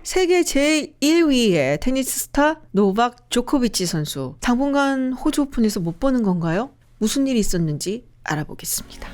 세계 제1위의 테니스 스타 노박 조코비치 선수. 당분간 호주 오픈에서 못 보는 건가요? 무슨 일이 있었는지 알아보겠습니다.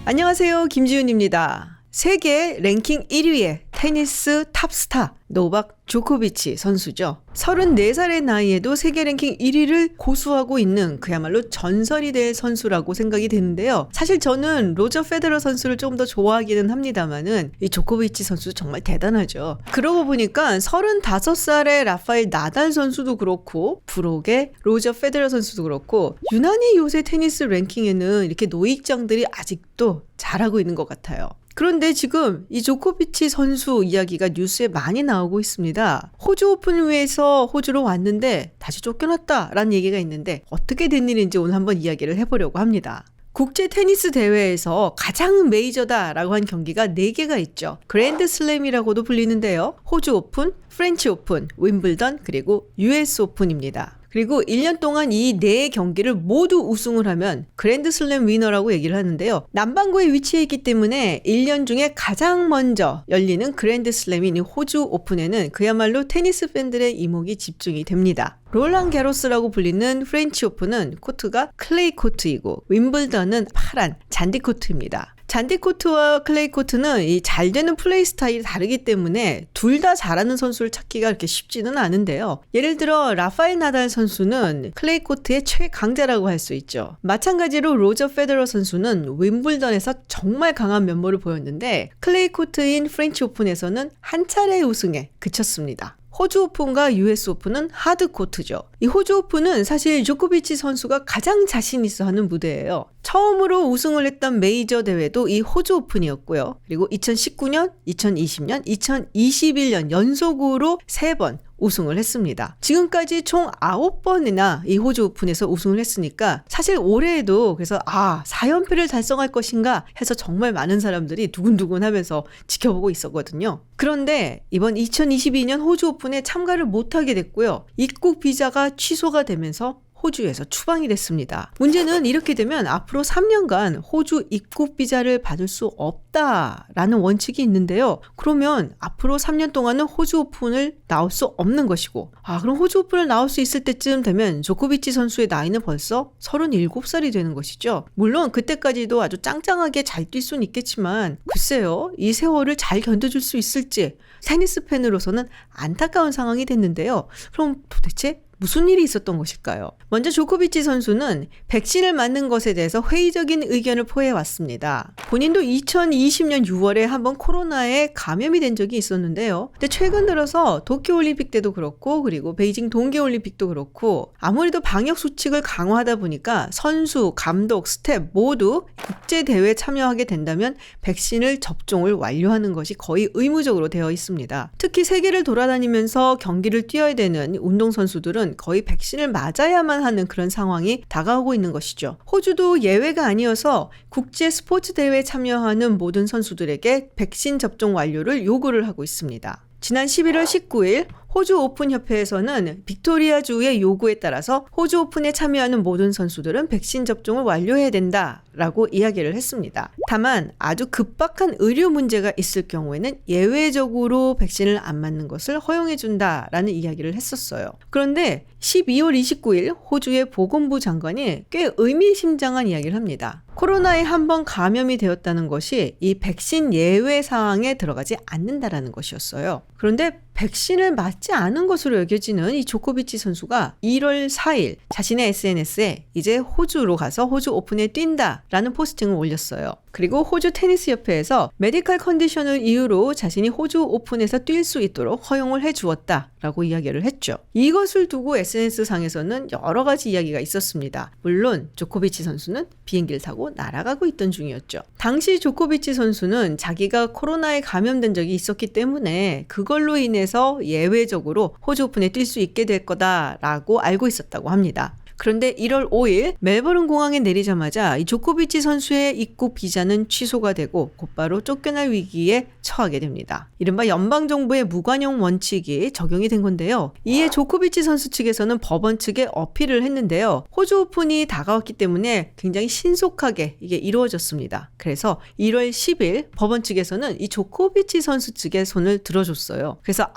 안녕하세요. 김지윤입니다. 세계 랭킹 1위의 테니스 탑스타 노박 조코비치 선수죠. 34살의 나이에도 세계 랭킹 1위를 고수하고 있는 그야말로 전설이 될 선수라고 생각이 되는데요. 사실 저는 로저 페더러 선수를 좀 더 좋아하기는 합니다만은 이 조코비치 선수 정말 대단하죠. 그러고 보니까 35살의 라파엘 나달 선수도 그렇고 브록의 로저 페더러 선수도 그렇고 유난히 요새 테니스 랭킹에는 이렇게 노익장들이 아직도 잘하고 있는 것 같아요. 그런데 지금 이 조코비치 선수 이야기가 뉴스에 많이 나오고 있습니다. 호주 오픈 위에서 호주로 왔는데 다시 쫓겨났다라는 얘기가 있는데 어떻게 된 일인지 오늘 한번 이야기를 해보려고 합니다. 국제 테니스 대회에서 가장 메이저다라고 한 경기가 4개가 있죠. 그랜드 슬램이라고도 불리는데요. 호주 오픈, 프렌치 오픈, 윈블던, 그리고 US 오픈입니다. 그리고 1년 동안 이 4경기를 모두 우승을 하면 그랜드슬램 위너라고 얘기를 하는데요. 남반구에 위치해 있기 때문에 1년 중에 가장 먼저 열리는 그랜드슬램인 호주 오픈에는 그야말로 테니스 팬들의 이목이 집중이 됩니다. 롤랑 게로스라고 불리는 프렌치 오픈은 코트가 클레이 코트이고 윈블던은 파란 잔디 코트입니다. 잔디 코트와 클레이 코트는 이 잘 되는 플레이 스타일이 다르기 때문에 둘 다 잘하는 선수를 찾기가 그렇게 쉽지는 않은데요. 예를 들어 라파엘 나달 선수는 클레이 코트의 최강자라고 할 수 있죠. 마찬가지로 로저 페더러 선수는 윈블던에서 정말 강한 면모를 보였는데 클레이 코트인 프렌치 오픈에서는 한 차례 우승에 그쳤습니다. 호주 오픈과 US 오픈은 하드 코트죠. 이 호주 오픈은 사실 조코비치 선수가 가장 자신 있어 하는 무대예요. 처음으로 우승을 했던 메이저 대회도 이 호주 오픈이었고요. 그리고 2019년, 2020년, 2021년 연속으로 3번 우승을 했습니다. 지금까지 총 9번이나 이 호주 오픈에서 우승을 했으니까 사실 올해에도 그래서 4연패를 달성할 것인가 해서 정말 많은 사람들이 두근두근 하면서 지켜보고 있었거든요. 그런데 이번 2022년 호주 오픈에 참가를 못하게 됐고요. 입국 비자가 취소가 되면서 호주에서 추방이 됐습니다. 문제는 이렇게 되면 앞으로 3년간 호주 입국 비자를 받을 수 없다라는 원칙이 있는데요. 그러면 앞으로 3년 동안은 호주 오픈을 나올 수 없는 것이고 그럼 호주 오픈을 나올 수 있을 때쯤 되면 조코비치 선수의 나이는 벌써 37살이 되는 것이죠. 물론 그때까지도 아주 짱짱하게 잘 뛸 수는 있겠지만 글쎄요. 이 세월을 잘 견뎌줄 수 있을지 테니스 팬으로서는 안타까운 상황이 됐는데요. 그럼 도대체 무슨 일이 있었던 것일까요? 먼저 조코비치 선수는 백신을 맞는 것에 대해서 회의적인 의견을 포해왔습니다. 본인도 2020년 6월에 한번 코로나에 감염이 된 적이 있었는데요. 근데 최근 들어서 도쿄올림픽 때도 그렇고 그리고 베이징 동계올림픽도 그렇고 아무래도 방역 수칙을 강화하다 보니까 선수, 감독, 스텝 모두 국제대회에 참여하게 된다면 백신을 접종을 완료하는 것이 거의 의무적으로 되어 있습니다. 특히 세계를 돌아다니면서 경기를 뛰어야 되는 운동선수들은 거의 백신을 맞아야만 하는 그런 상황이 다가오고 있는 것이죠. 호주도 예외가 아니어서 국제 스포츠 대회에 참여하는 모든 선수들에게 백신 접종 완료를 요구를 하고 있습니다. 지난 11월 19일 호주 오픈 협회에서는 빅토리아주의 요구에 따라서 호주 오픈에 참여하는 모든 선수들은 백신 접종을 완료해야 된다라고 이야기를 했습니다. 다만 아주 급박한 의료 문제가 있을 경우에는 예외적으로 백신을 안 맞는 것을 허용해 준다라는 이야기를 했었어요. 그런데 12월 29일 호주의 보건부 장관이 꽤 의미심장한 이야기를 합니다. 코로나에 한번 감염이 되었다는 것이 이 백신 예외 사항에 들어가지 않는다라는 것이었어요. 그런데 백신을 맞지 않은 것으로 여겨지는 이 조코비치 선수가 1월 4일 자신의 SNS에 이제 호주로 가서 호주 오픈에 뛴다라는 포스팅을 올렸어요. 그리고 호주 테니스 협회에서 메디컬 컨디션을 이유로 자신이 호주 오픈에서 뛸 수 있도록 허용을 해주었다라고 이야기를 했죠. 이것을 두고 SNS상에서는 여러 가지 이야기가 있었습니다. 물론 조코비치 선수는 비행기를 타고 날아가고 있던 중이었죠. 당시 조코비치 선수는 자기가 코로나에 감염된 적이 있었기 때문에 그걸로 인해서 예외적으로 호주 오픈에 뛸 수 있게 될 거다라고 알고 있었다고 합니다. 그런데 1월 5일 멜버른 공항에 내리자마자 이 조코비치 선수의 입국 비자는 취소가 되고 곧바로 쫓겨날 위기에 처하게 됩니다. 이른바 연방정부의 무관용 원칙이 적용이 된 건데요. 이에 조코비치 선수 측에서는 법원 측에 어필을 했는데요. 호주 오픈이 다가왔기 때문에 굉장히 신속하게 이게 이루어졌습니다. 그래서 1월 10일 법원 측에서는 이 조코비치 선수 측에 손을 들어줬어요. 그래서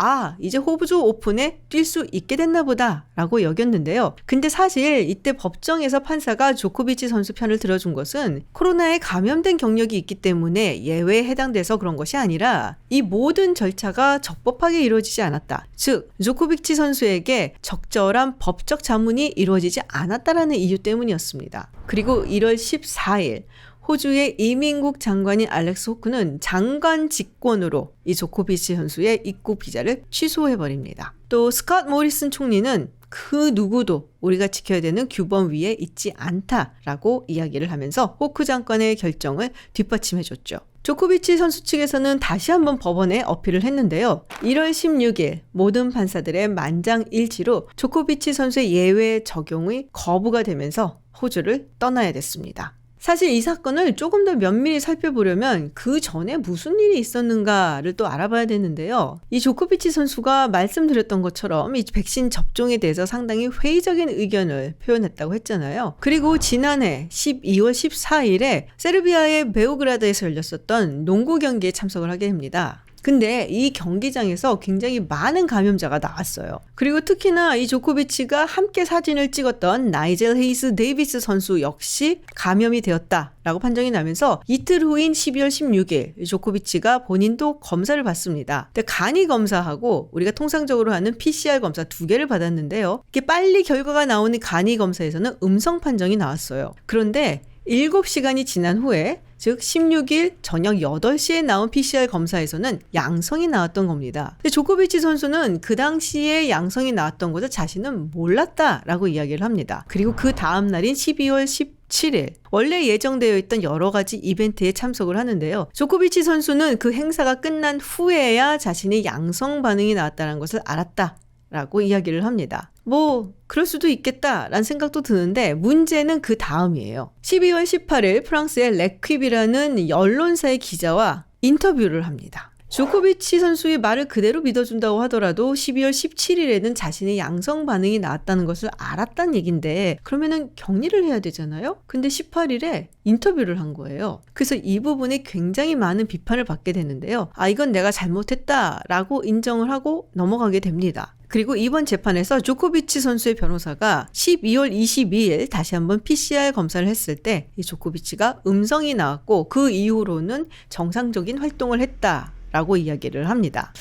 이제 호주 오픈에 뛸 수 있게 됐나 보다 라고 여겼는데요. 근데 사실 이때 법정에서 판사가 조코비치 선수 편을 들어준 것은 코로나에 감염된 경력이 있기 때문에 예외에 해당돼서 그런 것이 아니라 이 모든 절차가 적법하게 이루어지지 않았다. 즉 조코비치 선수에게 적절한 법적 자문이 이루어지지 않았다라는 이유 때문이었습니다. 그리고 1월 14일 호주의 이민국 장관인 알렉스 호크는 장관 직권으로 이 조코비치 선수의 입국 비자를 취소해버립니다. 또 스캇 모리슨 총리는 그 누구도 우리가 지켜야 되는 규범 위에 있지 않다라고 이야기를 하면서 호크 장관의 결정을 뒷받침해줬죠. 조코비치 선수 측에서는 다시 한번 법원에 어필을 했는데요. 1월 16일 모든 판사들의 만장일치로 조코비치 선수의 예외 적용이 거부가 되면서 호주를 떠나야 됐습니다. 사실 이 사건을 조금 더 면밀히 살펴보려면 그 전에 무슨 일이 있었는가를 또 알아봐야 되는데요. 이 조코비치 선수가 말씀드렸던 것처럼 이 백신 접종에 대해서 상당히 회의적인 의견을 표현했다고 했잖아요. 그리고 지난해 12월 14일에 세르비아의 베오그라드에서 열렸었던 농구 경기에 참석을 하게 됩니다. 근데 이 경기장에서 굉장히 많은 감염자가 나왔어요. 그리고 특히나 이 조코비치가 함께 사진을 찍었던 나이젤 헤이스 데이비스 선수 역시 감염이 되었다라고 판정이 나면서 이틀 후인 12월 16일 조코비치가 본인도 검사를 받습니다. 근데 간이 검사하고 우리가 통상적으로 하는 PCR 검사 2개를 받았는데요. 이게 빨리 결과가 나오는 간이 검사에서는 음성 판정이 나왔어요. 그런데 7시간이 지난 후에 즉 16일 저녁 8시에 나온 PCR 검사에서는 양성이 나왔던 겁니다. 근데 조코비치 선수는 그 당시에 양성이 나왔던 것을 자신은 몰랐다라고 이야기를 합니다. 그리고 그 다음 날인 12월 17일 원래 예정되어 있던 여러 가지 이벤트에 참석을 하는데요. 조코비치 선수는 그 행사가 끝난 후에야 자신이 양성 반응이 나왔다는 것을 알았다. 라고 이야기를 합니다. 그럴 수도 있겠다라는 생각도 드는데 문제는 그 다음이에요. 12월 18일 프랑스의 레퀴비라는 언론사의 기자와 인터뷰를 합니다. 조코비치 선수의 말을 그대로 믿어준다고 하더라도 12월 17일에는 자신의 양성 반응이 나왔다는 것을 알았다는 얘긴데 그러면은 격리를 해야 되잖아요? 근데 18일에 인터뷰를 한 거예요. 그래서 이 부분에 굉장히 많은 비판을 받게 되는데요. 이건 내가 잘못했다라고 인정을 하고 넘어가게 됩니다. 그리고 이번 재판에서 조코비치 선수의 변호사가 12월 22일 다시 한번 PCR 검사를 했을 때 이 조코비치가 음성이 나왔고 그 이후로는 정상적인 활동을 했다라고 이야기를 합니다.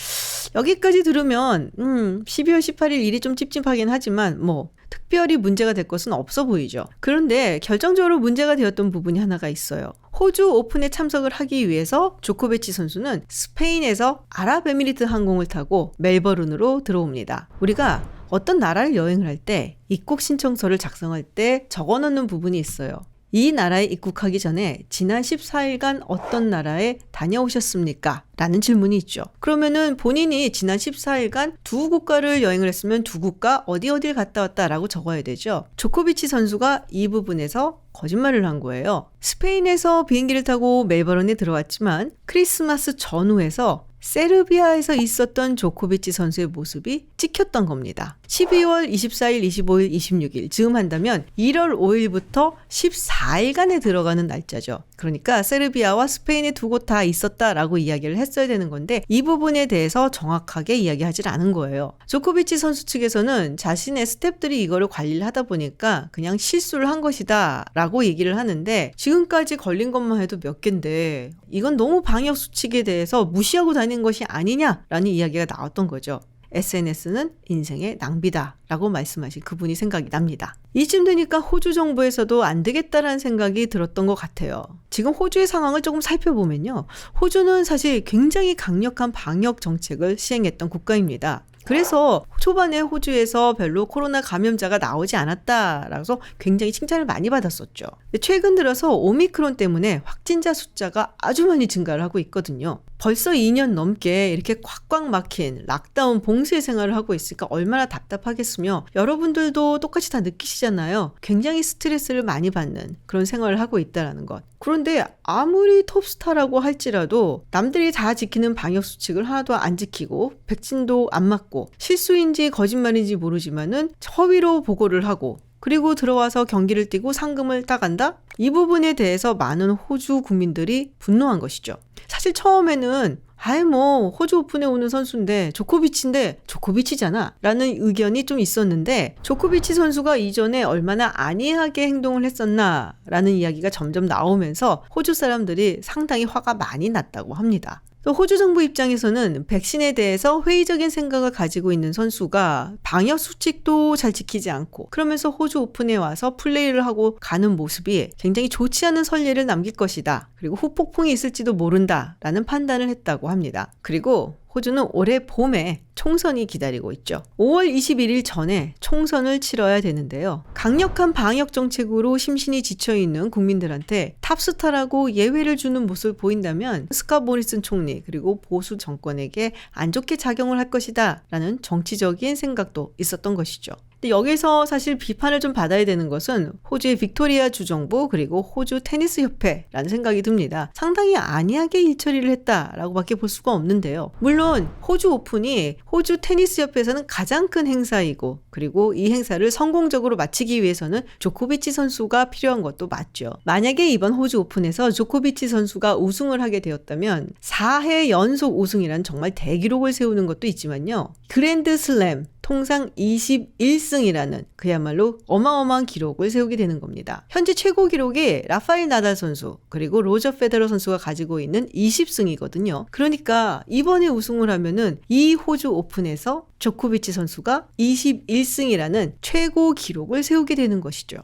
여기까지 들으면 12월 18일 일이 좀 찝찝하긴 하지만 특별히 문제가 될 것은 없어 보이죠. 그런데 결정적으로 문제가 되었던 부분이 하나가 있어요. 호주 오픈에 참석을 하기 위해서 조코비치 선수는 스페인에서 아랍에미리트 항공을 타고 멜버른으로 들어옵니다. 우리가 어떤 나라를 여행을 할 때 입국 신청서를 작성할 때 적어놓는 부분이 있어요. 이 나라에 입국하기 전에 지난 14일간 어떤 나라에 다녀오셨습니까? 라는 질문이 있죠. 그러면은 본인이 지난 14일간 두 국가를 여행을 했으면 두 국가 어디를 갔다 왔다라고 적어야 되죠. 조코비치 선수가 이 부분에서 거짓말을 한 거예요. 스페인에서 비행기를 타고 멜버른에 들어왔지만 크리스마스 전후에서 세르비아에서 있었던 조코비치 선수의 모습이 찍혔던 겁니다. 12월 24일, 25일, 26일 즈음 한다면 1월 5일부터 14일간에 들어가는 날짜죠. 그러니까 세르비아와 스페인의 두 곳 다 있었다라고 이야기를 했어야 되는 건데 이 부분에 대해서 정확하게 이야기하지 않은 거예요. 조코비치 선수 측에서는 자신의 스태프들이 이거를 관리를 하다 보니까 그냥 실수를 한 것이다 라고 얘기를 하는데 지금까지 걸린 것만 해도 몇 개인데 이건 너무 방역 수칙에 대해서 무시하고 다니는 것이 아니냐라는 이야기가 나왔던 거죠. SNS는 인생의 낭비다 라고 말씀하신 그분이 생각이 납니다. 이쯤 되니까 호주 정부에서도 안 되겠다라는 생각이 들었던 것 같아요. 지금 호주의 상황을 조금 살펴보면요. 호주는 사실 굉장히 강력한 방역 정책을 시행했던 국가입니다. 그래서 초반에 호주에서 별로 코로나 감염자가 나오지 않았다라서 굉장히 칭찬을 많이 받았었죠. 근데 최근 들어서 오미크론 때문에 확진자 숫자가 아주 많이 증가를 하고 있거든요. 벌써 2년 넘게 이렇게 꽉꽉 막힌 락다운 봉쇄 생활을 하고 있으니까 얼마나 답답하겠으며 여러분들도 똑같이 다 느끼시잖아요. 굉장히 스트레스를 많이 받는 그런 생활을 하고 있다는 것. 그런데 아무리 톱스타라고 할지라도 남들이 다 지키는 방역수칙을 하나도 안 지키고 백신도 안 맞고 실수인지 거짓말인지 모르지만은 허위로 보고를 하고 그리고 들어와서 경기를 뛰고 상금을 따간다? 이 부분에 대해서 많은 호주 국민들이 분노한 것이죠. 사실 처음에는 호주 오픈에 오는 선수인데 조코비치인데 조코비치잖아 라는 의견이 좀 있었는데 조코비치 선수가 이전에 얼마나 안이하게 행동을 했었나 라는 이야기가 점점 나오면서 호주 사람들이 상당히 화가 많이 났다고 합니다. 또 호주 정부 입장에서는 백신에 대해서 회의적인 생각을 가지고 있는 선수가 방역 수칙도 잘 지키지 않고 그러면서 호주 오픈에 와서 플레이를 하고 가는 모습이 굉장히 좋지 않은 선례를 남길 것이다. 그리고 후폭풍이 있을지도 모른다라는 판단을 했다고 합니다. 그리고 호주는 올해 봄에 총선이 기다리고 있죠. 5월 21일 전에 총선을 치러야 되는데요. 강력한 방역 정책으로 심신이 지쳐있는 국민들한테 탑스타라고 예외를 주는 모습을 보인다면 스캇 모리슨 총리 그리고 보수 정권에게 안 좋게 작용을 할 것이다 라는 정치적인 생각도 있었던 것이죠. 근데 여기서 사실 비판을 좀 받아야 되는 것은 호주의 빅토리아 주정부 그리고 호주 테니스 협회라는 생각이 듭니다. 상당히 안이하게 일처리를 했다라고 밖에 볼 수가 없는데요. 물론 호주 오픈이 호주 테니스 협회에서는 가장 큰 행사이고 그리고 이 행사를 성공적으로 마치기 위해서는 조코비치 선수가 필요한 것도 맞죠. 만약에 이번 호주 오픈에서 조코비치 선수가 우승을 하게 되었다면 4회 연속 우승이란 정말 대기록을 세우는 것도 있지만요. 그랜드 슬램 통상 21승이라는 그야말로 어마어마한 기록을 세우게 되는 겁니다. 현재 최고 기록이 라파엘 나달 선수 그리고 로저 페데러 선수가 가지고 있는 20승이거든요. 그러니까 이번에 우승을 하면은 이 호주 오픈에서 조코비치 선수가 21승이라는 최고 기록을 세우게 되는 것이죠.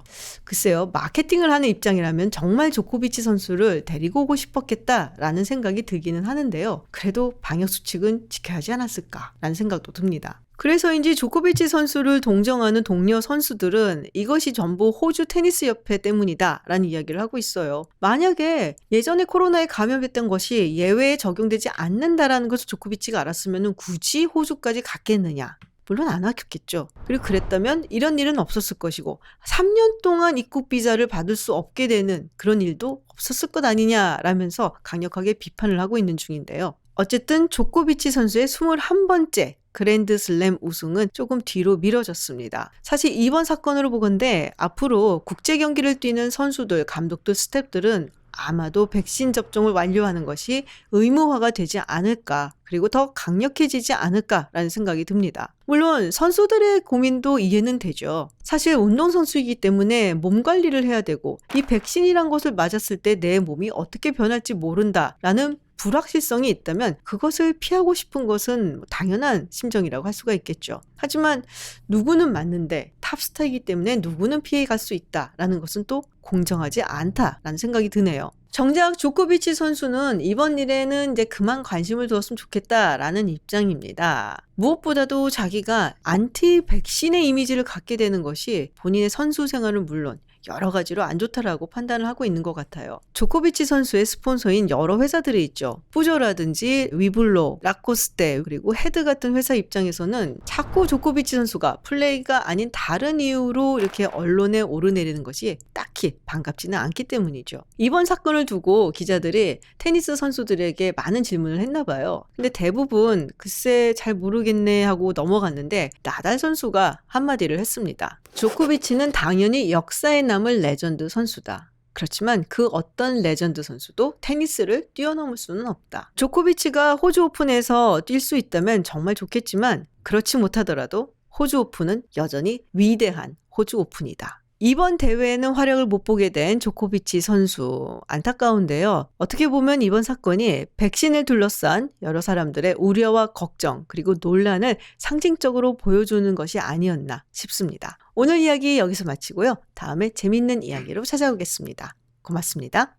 글쎄요, 마케팅을 하는 입장이라면 정말 조코비치 선수를 데리고 오고 싶었겠다라는 생각이 들기는 하는데요. 그래도 방역 수칙은 지켜야 하지 않았을까라는 생각도 듭니다. 그래서인지 조코비치 선수를 동정하는 동료 선수들은 이것이 전부 호주 테니스 협회 때문이다 라는 이야기를 하고 있어요. 만약에 예전에 코로나에 감염됐던 것이 예외에 적용되지 않는다라는 것을 조코비치가 알았으면 굳이 호주까지 갔겠느냐. 물론 안 왔겠죠. 그리고 그랬다면 이런 일은 없었을 것이고 3년 동안 입국 비자를 받을 수 없게 되는 그런 일도 없었을 것 아니냐라면서 강력하게 비판을 하고 있는 중인데요. 어쨌든 조코비치 선수의 21번째 그랜드 슬램 우승은 조금 뒤로 미뤄졌습니다. 사실 이번 사건으로 보건대 앞으로 국제 경기를 뛰는 선수들, 감독들, 스태프들은 아마도 백신 접종을 완료하는 것이 의무화가 되지 않을까, 그리고 더 강력해지지 않을까라는 생각이 듭니다. 물론 선수들의 고민도 이해는 되죠. 사실 운동선수이기 때문에 몸 관리를 해야 되고 이 백신이란 것을 맞았을 때 내 몸이 어떻게 변할지 모른다라는 불확실성이 있다면 그것을 피하고 싶은 것은 당연한 심정이라고 할 수가 있겠죠. 하지만 누구는 맞는데 탑스타이기 때문에 누구는 피해갈 수 있다라는 것은 또 공정하지 않다라는 생각이 드네요. 정작 조코비치 선수는 이번 일에는 이제 그만 관심을 두었으면 좋겠다라는 입장입니다. 무엇보다도 자기가 안티 백신의 이미지를 갖게 되는 것이 본인의 선수 생활은 물론 여러 가지로 안 좋다라고 판단을 하고 있는 것 같아요. 조코비치 선수의 스폰서인 여러 회사들이 있죠. 푸조라든지 위블로, 라코스테 그리고 헤드 같은 회사 입장에서는 자꾸 조코비치 선수가 플레이가 아닌 다른 이유로 이렇게 언론에 오르내리는 것이 딱히 반갑지는 않기 때문이죠. 이번 사건을 두고 기자들이 테니스 선수들에게 많은 질문을 했나 봐요. 근데 대부분 글쎄 잘 모르겠네 하고 넘어갔는데 나달 선수가 한마디를 했습니다. 조코비치는 당연히 역사에 남을 레전드 선수다. 그렇지만 그 어떤 레전드 선수도 테니스를 뛰어넘을 수는 없다. 조코비치가 호주 오픈에서 뛸 수 있다면 정말 좋겠지만 그렇지 못하더라도 호주 오픈은 여전히 위대한 호주 오픈이다. 이번 대회에는 활약을 못 보게 된 조코비치 선수 안타까운데요. 어떻게 보면 이번 사건이 백신을 둘러싼 여러 사람들의 우려와 걱정 그리고 논란을 상징적으로 보여주는 것이 아니었나 싶습니다. 오늘 이야기 여기서 마치고요. 다음에 재밌는 이야기로 찾아오겠습니다. 고맙습니다.